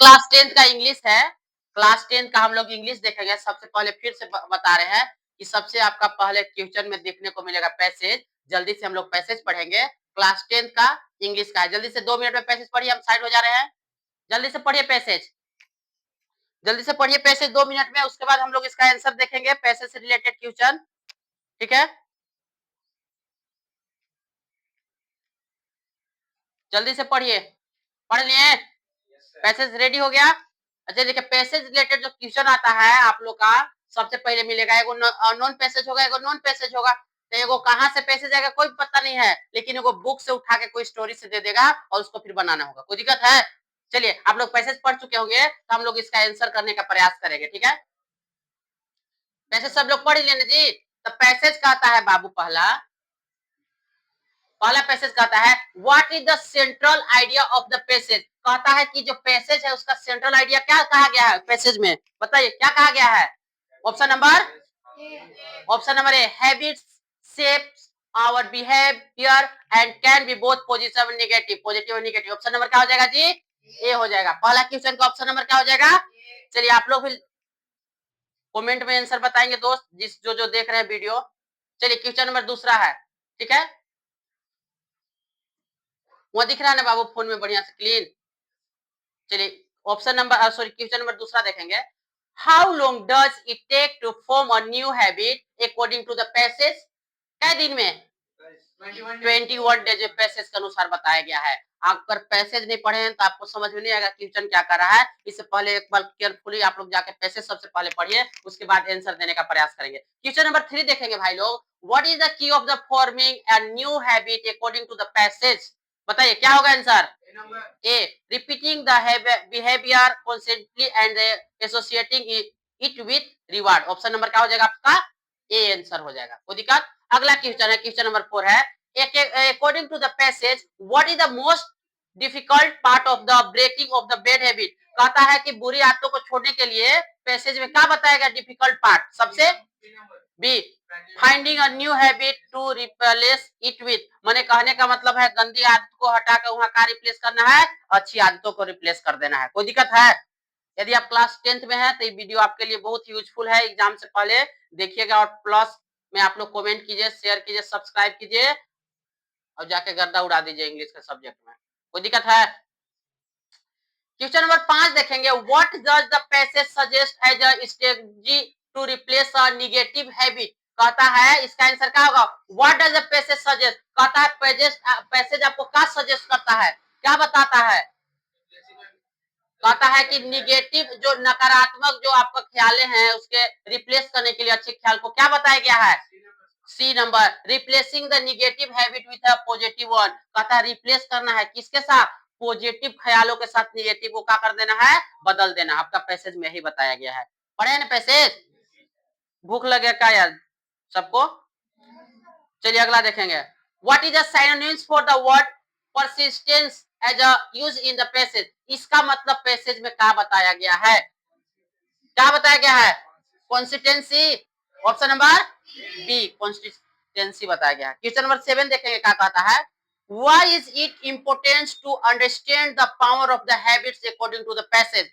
Class 10th का English है, class 10th का हम लोग इंग्लिश देखेंगे। सबसे पहले फिर से बता रहे हैं कि सबसे आपका पहले क्वेश्चन में देखने को मिलेगा पैसेज। जल्दी से हम लोग पैसेज पढ़ेंगे, क्लास 10th का इंग्लिश का है। जल्दी से 2 मिनट में पैसेज पढ़िए, हम साइड हो जा रहे हैं। जल्दी से पढ़िए पैसेज, जल्दी से पढ़िए पैसेज 2 मिनट में। उसके बाद हम लोग इसका आंसर देखेंगे, पैसेज से रिलेटेड क्वेश्चन, ठीक है। जल्दी से पढ़िए, पढ़ लिए? पैसेज रेडी हो गया? अच्छा देखिए, पैसेज रिलेटेड जो क्वेश्चन आता है आप लोग का, सबसे पहले मिलेगा एगो नॉन पैसेज होगा, एगो नॉन पैसेज होगा। तो एगो कहाँ से पैसेज आएगा कोई पता नहीं है, लेकिन एगो बुक से उठा के कोई स्टोरी से दे देगा और उसको फिर बनाना होगा। कोई दिक्कत है? चलिए, आप लोग पैसेज पढ़ चुके होंगे तो हम लोग इसका आंसर करने का प्रयास करेंगे, ठीक है। पैसेज सब लोग पढ़ ही लेना जी। तो पैसेज कहता है बाबू, पहला पैसेज कहता है what is the central idea of the passage. कहता है कि जो पैसेज है उसका सेंट्रल आइडिया क्या कहा गया है पैसेज में, बताइए क्या कहा गया है। Option number A, habits shapes our behaviour and can be both positive negative, positive और नेगेटिव। ऑप्शन नंबर क्या हो जाएगा जी? ए हो जाएगा। पहला क्वेश्चन का ऑप्शन नंबर क्या हो जाएगा? चलिए आप लोग भी कमेंट में आंसर बताएंगे दोस्त, जिस जो जो देख रहे हैं वीडियो। चलिए क्वेश्चन नंबर दूसरा है, ठीक है। वहां दिख रहा है ना बाबू फोन में बढ़िया से क्लीन। चलिए option number sorry question number दूसरा देखेंगे। How long does it take to form a new habit according to the passage. कै दिन में? 21 डेज पैसेज के अनुसार बताया गया है। अगर पैसेज नहीं पढ़े हैं तो आपको समझ में नहीं आएगा क्वेश्चन क्या कर रहा है। इससे पहले एक बार केयरफुली आप लोग जाके पैसेज सबसे पहले पढ़िए, उसके बाद आंसर देने का प्रयास करेंगे। क्वेश्चन नंबर 3 देखेंगे भाई लोग। What is the key of the forming a new habit according to the passage. बताइए क्या होगा answer? A, repeating the behaviour constantly and associating it with reward. Option number क्या हो जाएगा आपका? ए आंसर हो जाएगा। कोई दिक्कत? अगला क्वेश्चन है, क्वेश्चन नंबर 4 है। According to the passage what is the most difficult part of the breaking of the bad habit. कहता है कि बुरी आदतों को छोड़ने के लिए पैसेज में क्या बताएगा डिफिकल्ट पार्ट? सबसे B, finding a new habit to replace it with. माने कहने का मतलब है गंदी आदत को हटाकर वहां का रिप्लेस करना है, अच्छी आदतों को रिप्लेस कर देना है। कोई दिक्कत है? यदि आप क्लास 10th में हैं तो ये वीडियो आपके लिए बहुत यूजफुल है, एग्जाम से पहले देखिएगा। और प्लस में आप लोग कमेंट कीजिए, शेयर कीजिए, सब्सक्राइब कीजिए और जाके गर्दा उड़ा दीजिए इंग्लिश के सब्जेक्ट में। कोई दिक्कत है? क्वेश्चन नंबर 5 देखेंगे। What does the passage suggest as a strategy to replace a negative habit. कहता है इसका आंसर क्या होगा? What does the passage suggest. कहता है पैसेज आपको क्या सजेस्ट करता है, क्या बताता है? कहता है कि निगेटिव जो नकारात्मक जो आपका ख्यालें हैं उसके रिप्लेस करने के लिए अच्छे ख्याल को क्या बताया गया है? C number, replacing the negative habit with a positive one. कहता है रिप्लेस करना है किसके साथ? पॉजिटिव ख्यालों के साथ निगेटिव को क्या कर देना है? बदल देना। आपका पैसेज में ही बताया गया है। पढ़े ना पैसेज? भूख लगे क्या यार सबको? चलिए अगला देखेंगे। What is the synonyms for the word persistence as a use in the passage. इसका मतलब पैसेज में क्या बताया गया है? क्या बताया गया है? Consistency. Option number B, consistency बताया गया है। क्वेश्चन नंबर 7 देखेंगे क्या कहता है। Why is it important to understand the power of the habits according to the passage?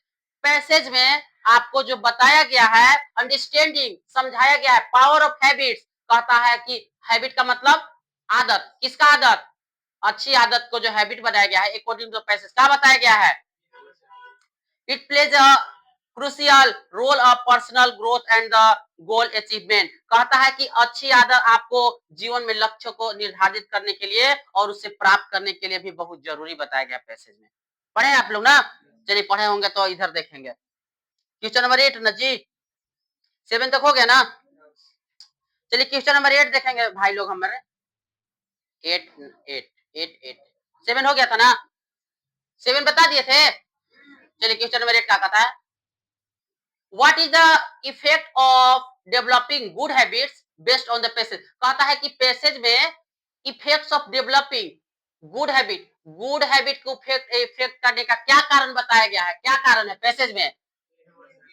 Passage में आपको जो बताया गया है, अंडरस्टैंडिंग समझाया गया है, पावर ऑफ हैबिट्स। कहता है कि हैबिट का मतलब आदत, किसका आदत? अच्छी आदत को जो हैबिट बनाया गया है अकॉर्डिंग टू पैसेज क्या बताया गया है? It plays a crucial role of personal growth and the goal achievement। कहता है कि अच्छी आदत आपको जीवन में लक्ष्य को निर्धारित करने के लिए और उसे प्राप्त करने के लिए भी बहुत जरूरी बताया गया पैसेज में। पढ़े आप लोग ना? चलिए पढ़े होंगे तो इधर देखेंगे। क्वेश्चन नंबर 8 ना जी, 7 तक हो गया ना? चलिए क्वेश्चन नंबर 8 देखेंगे भाई लोग हमारे। 8 8 8 8 7 हो गया था ना? 7 बता दिए थे। चलिए क्वेश्चन नंबर 8 क्या कहता है। What is the effect of developing good habits based on the passage। कहता है कि पैसेज में effects of developing good habit को इफेक्ट करने का क्या कारण बताया गया है? क्या कारण है पैसेज में?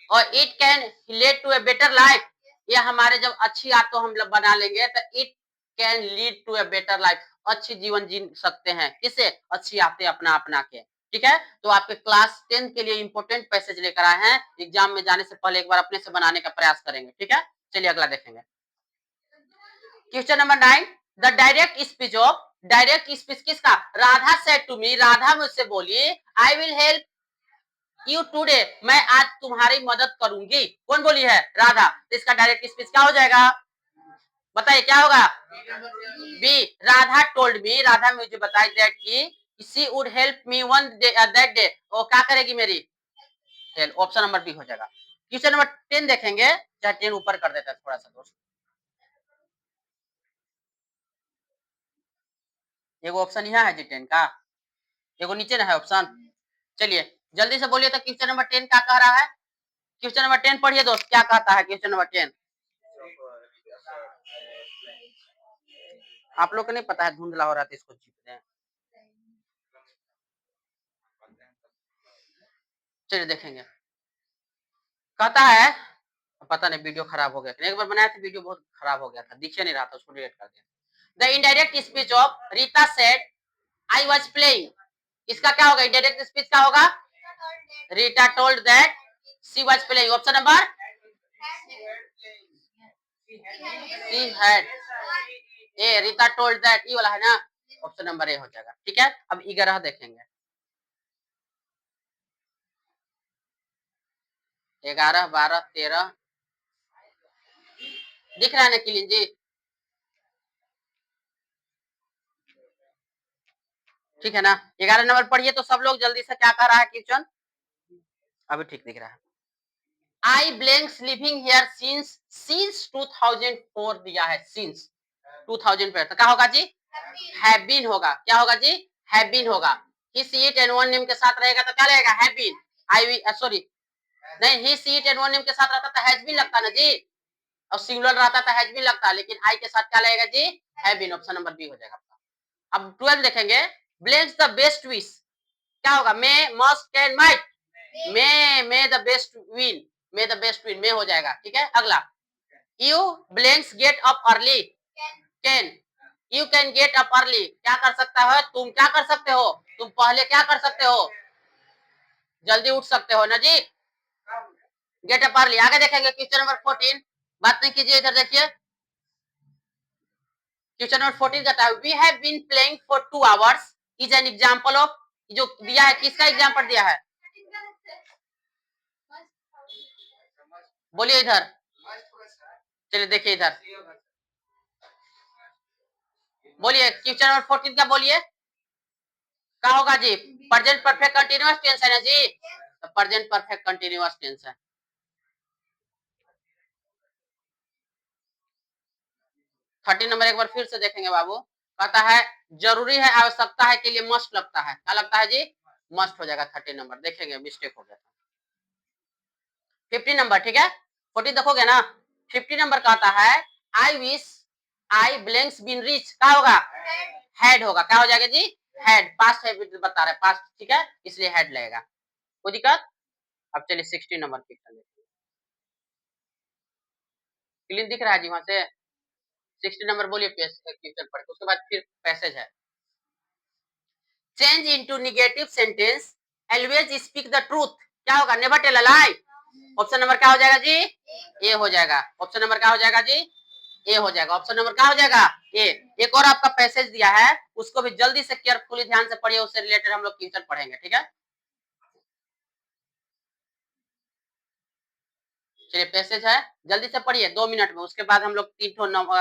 और it can lead to a better life. ये हमारे जब अच्छी आदतों हम लोग बना लेंगे तो it can lead to a better life, अच्छी जीवन जी सकते हैं। किसे? अच्छी आदतें अपना अपना के। ठीक है, तो आपके क्लास 10 के लिए इंपॉर्टेंट पैसेज लेकर आए हैं, एग्जाम में जाने से पहले एक बार अपने से बनाने का प्रयास करेंगे। ठीक है, चलिए अगला देखेंगे। Question number 9, the direct speech of, direct speech किसका? Radha said to me, Radha मुझसे बोली, I will help you today, मैं आज तुम्हारी मदद करूंगी। कौन बोली है? राधा। तो इसका डायरेक्ट स्पीच क्या हो जाएगा? बताइए क्या होगा? B, Radha told me, Radha मुझे बताई दैट की she would help me one day that day, वो क्या करेगी मेरी हेल्प। ऑप्शन नंबर बी हो जाएगा। क्वेश्चन नंबर 10 देखेंगे, चाहे 10 ऊपर कर देता है थोड़ा सा दोस्त। एगो ऑप्शन यहाँ है जी 10 का, एगो नीचे ना है ऑप्शन। चलिए जल्दी से बोलिए तो क्वेश्चन नंबर 10 क्या कह रहा है? क्वेश्चन नंबर 10 पढ़िए दोस्त, क्या कहता है क्वेश्चन नंबर 10? आप लोग को नहीं पता है, धुंधला हो रहा था, इसको जीतते हैं। चलिए देखेंगे, कहता है, पता नहीं वीडियो खराब हो गया था, एक बार बनाया था वीडियो बहुत खराब हो गया था, दिखे नहीं रहा था, उसको डिलीट कर दिया। The indirect speech of Rita said I was playing, इसका क्या होगा? इनडायरेक्ट स्पीच क्या होगा? Rita told that she was playing. Option number she had, A Rita told that, ये वाला है ना, ऑप्शन नंबर ए हो जाएगा। ठीक है, अब 11 देखेंगे। 11, 12, 13 दिख रहा है ना किलिन जी? ठीक है ना, 11 नंबर पढ़िए तो सब लोग जल्दी से, क्या कर रहा है क्वेश्चन? अभी ठीक दिख रहा है। आई ब्लैंक्स लिविंग हियर सिंस 2004 दिया है, सिंस 2000 पे, तो क्या होगा जी? हैव बीन होगा। क्या होगा जी? हैव बीन होगा। He she it and one name के साथ रहेगा तो क्या रहेगा? Have been. आई सॉरी, नहीं, he she it and one name के साथ रहता तो हैज बीन लगता ना जी, और सिंगुलर रहता तो हैज बीन लगता, लेकिन आई के साथ क्या लगेगा जी? Have been. Option number B हो जाएगा आपका। अब 12 देखेंगे, ब्लैंक्स द बेस्ट विश, क्या होगा? May, must, can, might, may the best win, may the best win, may हो जाएगा। ठीक है, अगला, you blanks get up early, can, you can get up early, क्या कर सकता है? तुम क्या कर सकते हो? तुम पहले क्या कर सकते हो? जल्दी उठ सकते हो ना जी, गेट अप अर्ली। आगे देखेंगे क्वेश्चन नंबर 14, बात नहीं कीजिए, इधर देखिए। क्वेश्चन नंबर 14 कहता है, we have been playing for 2 hours is an example of, जो दिया है किसका एग्जांपल दिया है? बोलिए इधर, चलिए देखिए इधर, बोलिए क्वेश्चन नंबर 14 क्या बोलिए, क्या होगा जी? प्रेजेंट परफेक्ट कंटीन्यूअस टेंस है ना जी, तो प्रेजेंट परफेक्ट कंटीन्यूअस टेंस है। 13 नंबर एक बार फिर से देखेंगे बाबू, कहता है जरूरी है, आवश्यकता है के लिए मस्ट लगता है, क्या लगता है जी? मस्ट हो जाएगा। 13 नंबर देखेंगे, मिस्टेक हो गया था। 15 नंबर, ठीक है, 14 देखोगे ना, 15 नंबर कहता है, I wish I blanks been rich, क्या होगा? हेड होगा। क्या हो जाएगा जी? हेड, पास्ट है बता रहे, पास्ट, ठीक है, इसलिए हेड लगेगा। कोई दिक्कत? अब चलिए 16 नंबर क्वेश्चन देखिए, क्लीन दिख रहा है जी वहां से? 16 नंबर बोलिए क्वेश्चन पढ़ के, उसके बाद फिर पैसेज है। Change into negative sentence, always speak the truth, क्या होगा? Never tell a lie. Option number क्या हो जाएगा जी? ए हो जाएगा। ऑप्शन नंबर क्या हो जाएगा जी? ए हो जाएगा। ऑप्शन नंबर क्या हो जाएगा? ए। एक और आपका पैसेज दिया है, उसको भी जल्दी से केयरफुली ध्यान से पढ़िए, उससे रिलेटेड हम लोग क्वेश्चन पढ़ेंगे। ठीक है, चलिए पैसेज है, जल्दी से पढ़िए 2 मिनट में, उसके बाद हम लोग 3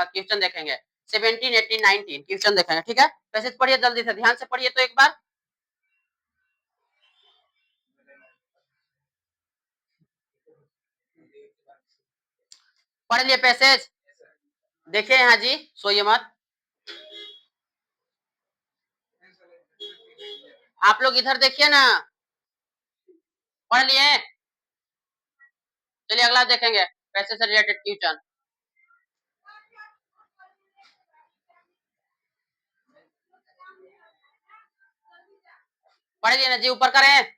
क्वेश्चन देखेंगे, 17, 18, 19 क्वेश्चन देखेंगे। ठीक है, पैसेज पढ़िए जल्दी से, ध्यान से पढ़िए तो एक बार, पढ़ लिए पैसेज? देखिए यहाँ जी, सोइए मत, आप लोग इधर देखिए ना, पढ़ लिए? चलिए अगला देखेंगे, पैसे से रिलेटेड क्वेश्चन, पढ़ लिए ना जी? ऊपर करें,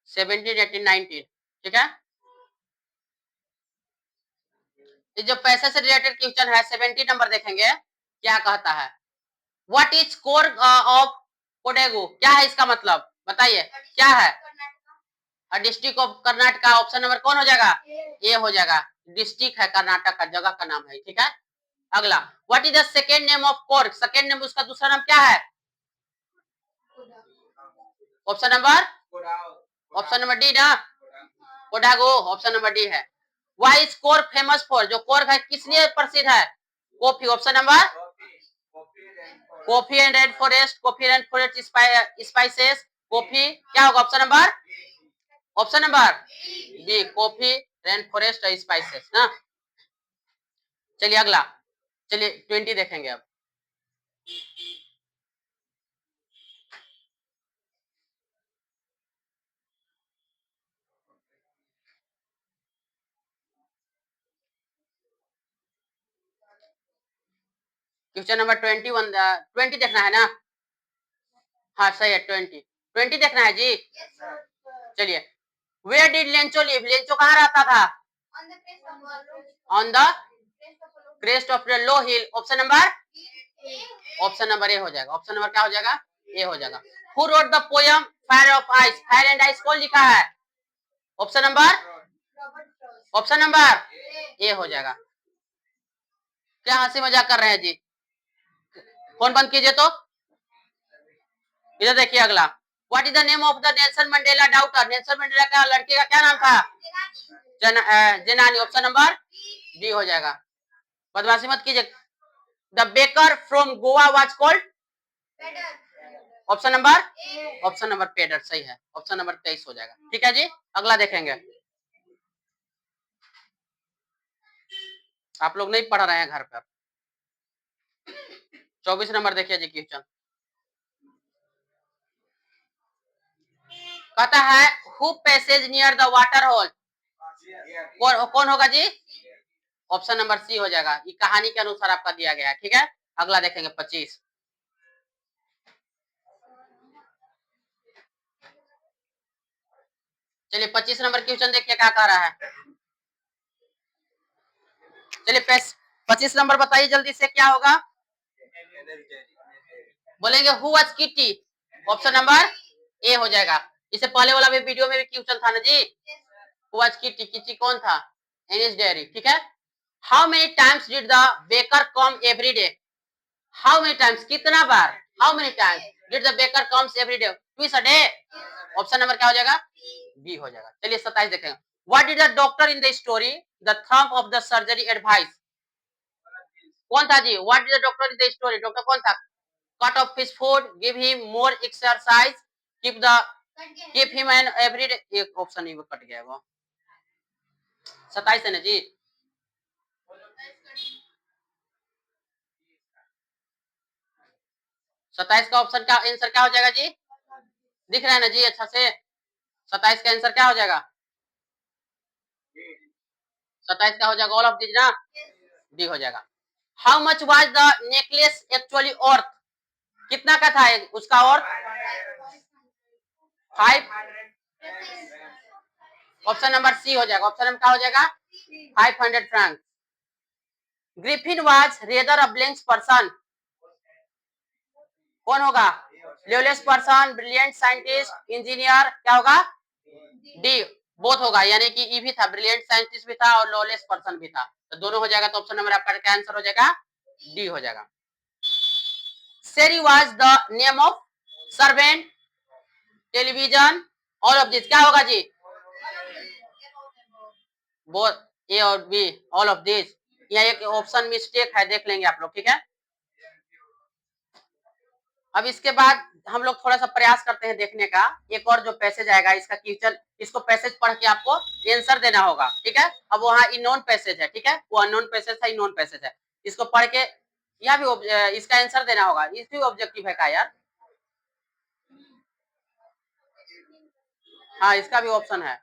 17, 18, 19, ठीक है। ये जो पैसे से रिलेटेड क्वेश्चन है, 70 नंबर देखेंगे, क्या कहता है? व्हाट इज कोर ऑफ कोडेगु क्या है इसका मतलब बताइए क्या है? District of Karnataka. Option number कौन हो जाएगा? ए हो जाएगा। डिस्ट्रिक्ट है कर्नाटक का, जगह का नाम है। ठीक है, अगला what is the second name of Coorg? Second name उसका दूसरा नाम क्या है? ऑप्शन नंबर डी ना, कोडागो। ऑप्शन नंबर डी है। Why is Coorg famous for? जो कोर्क है किस लिए प्रसिद्ध है? Coffee. Option number coffee and red forest, coffee and forest spices, coffee क्या होगा? Option number B, coffee rain forest spices ना। चलिए अगला, चलिए 20 देखेंगे अब। क्वेश्चन नंबर 21, 20 देखना है ना? हाँ सही है, 20 देखना है जी। चलिए, where did Lencho live? Lencho कहाँ रहता था? On the crest of the low hill. Option number A हो जाएगा। ऑप्शन नंबर क्या हो जाएगा? ए हो जाएगा। Who wrote the poem fire of ice? Fire and ice कौन लिखा है? ऑप्शन नंबर ए हो जाएगा। क्या हंसी मजाक कर रहे हैं जी? फोन बंद कीजिए तो। इधर देखिए अगला, what is the name of the Nelson Mandela daughter? Nelson Mandela का लड़के का क्या नाम था? जेनानी। ऑप्शन नंबर डी हो जाएगा। बदमाशी मत कीजिए। The baker from Goa was called? Option number pader सही है। ऑप्शन नंबर 23 हो जाएगा। ठीक है जी, अगला देखेंगे। आप लोग नहीं पढ़ रहे हैं घर पर। 24 नंबर देखिए जी क्वेश्चन। कहता है who passage near the water hole? कौन होगा जी? ऑप्शन नंबर सी हो जाएगा। ये कहानी के अनुसार आपका दिया गया है। ठीक है, अगला देखेंगे 25। चलिए 25 नंबर क्वेश्चन देखिए क्या कह रहा है। चलिए 25 नंबर बताइए जल्दी से क्या होगा? बोलेंगे who was kitty? Option number A हो जाएगा। इससे पहले वाला भी वीडियो में भी क्वेश्चन था ना जी। Who was Kitty? किटी कौन था? Annie's dairy. ठीक है, how many times did the baker come every day? How many times कितना बार? How many times did the baker comes every day? Twice a day. Option number क्या हो जाएगा? B हो जाएगा। चलिए 27 देखेंगे। What did the doctor in the story the thumb of the surgery advise? कौन था जी? What did the doctor in the story? Doctor कौन था? Cut off his food, give him more exercise, keep him an everyday. एक option ही वो cut गया। वो 27 है ना जी। 27 का ऑप्शन का आंसर क्या हो जाएगा जी? दिख रहा है ना जी अच्छा से? 27 का आंसर क्या हो जाएगा? 27 का हो जाएगा ऑल ऑफ दिस ना, डी हो जाएगा। How much was the necklace actually worth? कितना का था उसका अर्थ? 5। ऑप्शन नंबर सी हो जाएगा। ऑप्शन नंबर क्या हो जाएगा? 500 Frank. Griffin was rather a blank person? कौन होगा? लेवलेस पर्सन, ब्रिलियंट साइंटिस्ट, इंजीनियर, क्या होगा? डी बोथ होगा, यानी कि ई भी था, ब्रिलियंट साइंटिस्ट भी था और लॉलेस पर्सन भी था, तो दोनों हो जाएगा। तो ऑप्शन नंबर आपका क्या आंसर हो जाएगा? डी हो जाएगा। Sherry was the name of servant, television, all of this, क्या होगा जी? बोथ, ए और बी, ऑल ऑफ दिस। यहाँ एक ऑप्शन मिस्टेक है, देख लेंगे आप लोग। ठीक है, अब इसके बाद हम लोग थोड़ा सा प्रयास करते हैं देखने का। एक और जो पैसेज आएगा इसका क्वेश्चन, इसको पैसेज पढ़ के आपको आंसर देना होगा। ठीक है, अब वहाँ इननोन पैसेज है। ठीक है, वो अननोन पैसेज था, इननोन पैसेज है। इसको पढ़ के यहाँ भी इसका आंसर देना होगा। इस भी ऑब्जेक्टिव है का यार? हाँ, इसका भी ऑप्शन है।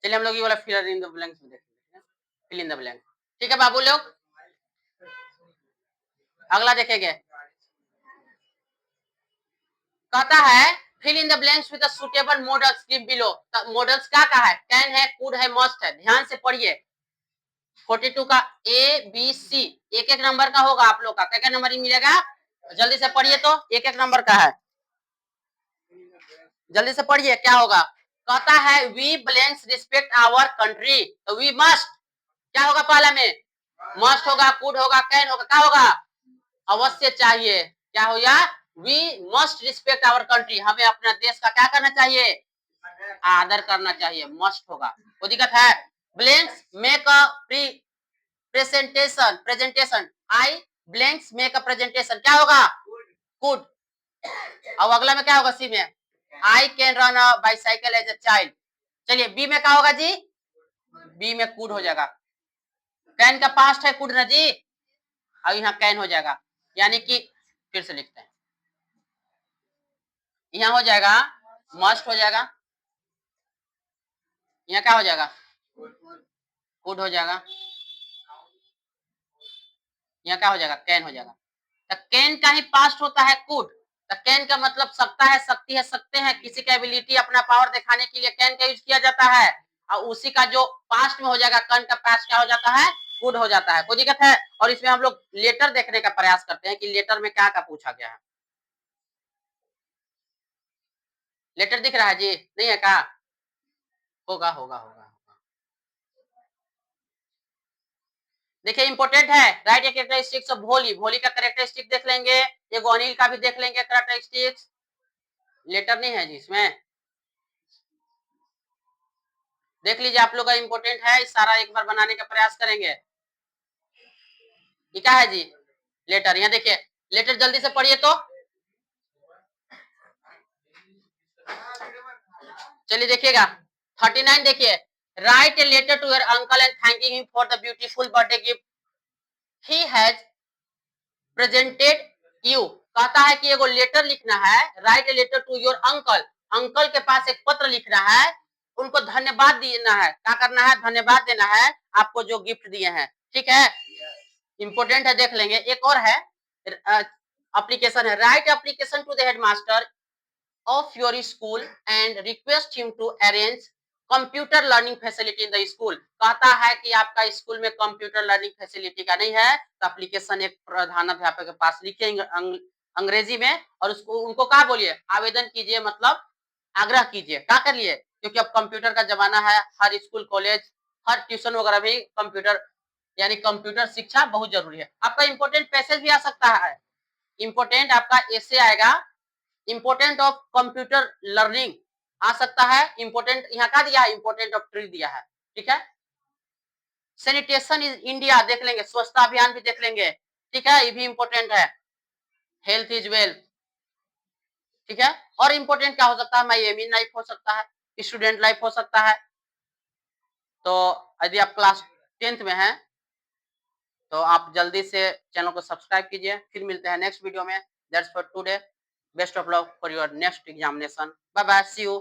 चलिए हम लोग ये वाला फिल इन द ब्लैंक्स में देखेंगे। Fill in the blank. ठीक है बाबू लोग, अगला देखेंगे। कहता है fill in the blanks with suitable modals give below. Modals क्या कहा है? कैन है, कुड है, मस्ट है। ध्यान से पढ़िए। 42 का ए बी सी एक एक नंबर का होगा आप लोग का। क्या क्या नंबर मिलेगा? जल्दी से पढ़िए तो, एक एक नंबर का है। जल्दी से पढ़िए क्या होगा। कहता है we blanks respect our country, तो वी मस्ट क्या होगा? पहला में मस्ट होगा, कुड होगा, कैन होगा, क्या होगा? अवश्य चाहिए। क्या हो या? We must respect our country, हमें अपना देश का क्या करना चाहिए? आदर करना चाहिए। मस्ट होगा, कोई दिक्कत है? Blanks make a presentation, presentation I blanks make a presentation, क्या होगा? कुड। अब अगला में क्या होगा? सी में I can run a bicycle as a child. चलिए बी में क्या होगा जी? बी में कुड हो जाएगा। कैन का पास्ट है कुड ना जी, अब यहाँ कैन हो जाएगा। यानी कि फिर से लिखते हैं, यहाँ हो जाएगा मस्ट हो जाएगा, यहाँ क्या हो जाएगा? कुड हो जाएगा, यहाँ क्या हो जाएगा? कैन हो जाएगा। तो कैन का ही पास्ट होता है कुड। तो कैन का मतलब सकता है, सकती है, सकते हैं। किसी का एबिलिटी, अपना पावर दिखाने के लिए कैन का यूज किया जाता है। और उसी का जो पास्ट में हो जाएगा, कैन का पास्ट क्या हो जाता है? कुड हो जाता है। कोई दिक्कत है? और इसमें हम लोग लेटर देखने का प्रयास करते हैं कि लेटर में क्या क्या पूछा गया है। लेटर दिख रहा है जी? नहीं है क्या? होगा होगा होगा। देखिए इंपॉर्टेंट है। राइट ए कैरेक्टरिस्टिक्स ऑफ भोली। भोली का कैरेक्टरिस्टिक देख लेंगे, ये अनिल का भी देख लेंगे कैरेक्टरिस्टिक्स। लेटर नहीं है जी इसमें, देख लीजिए आप लोग का इंपॉर्टेंट है। सारा एक बार बनाने का प्रयास करेंगे। ये क्या है जी? लेटर। यहाँ देखिए, लेटर जल्दी से पढ़िए तो। चलिए देखिएगा 39 देखिए। Write a letter to your uncle and thanking him for the beautiful birthday gift he has presented you. कहता है कि एगो लेटर लिखना है। Write a letter to your uncle, uncle के पास एक पत्र लिखना है, उनको धन्यवाद देना है। क्या करना है? धन्यवाद देना है आपको जो गिफ्ट दिए हैं। ठीक है, इंपोर्टेंट है, देख लेंगे। एक और है एप्लीकेशन है। Write application to the headmaster of your school and request him to arrange computer learning facility in the school. कहता है कि आपका स्कूल में कंप्यूटर लर्निंग फैसिलिटी का नहीं है, तो एप्लीकेशन एक प्रधानाध्यापक के पास लिखिए अंग्रेजी में, और उसको उनको क्या बोलिए? आवेदन कीजिए, मतलब आग्रह कीजिए। क्या कर लिए? क्योंकि अब कंप्यूटर का जमाना है। हर स्कूल, कॉलेज, हर ट्यूशन वगैरह भी कंप्यूटर, यानी कंप्यूटर शिक्षा बहुत जरूरी है। आपका इंपोर्टेंट पैसेज भी आ सकता है। इंपोर्टेंट आपका ऐसे आएगा, इंपोर्टेंट ऑफ कंप्यूटर लर्निंग आ सकता है। इंपोर्टेंट यहाँ का दिया है, इंपोर्टेंट ऑफ ट्री दिया है। ठीक है, सैनिटेशन इज इंडिया देख लेंगे, स्वच्छता अभियान भी देख लेंगे। ठीक है, ये भी इंपोर्टेंट है। Health is well. ठीक है, और इंपोर्टेंट क्या हो सकता है? माई एम इन लाइफ हो सकता है, स्टूडेंट लाइफ हो सकता है। तो यदि आप क्लास 10th में हैं तो आप जल्दी से चैनल को सब्सक्राइब कीजिए। फिर मिलते हैं नेक्स्ट वीडियो में। That's for today. Best of luck for your next examination. Bye bye, see you.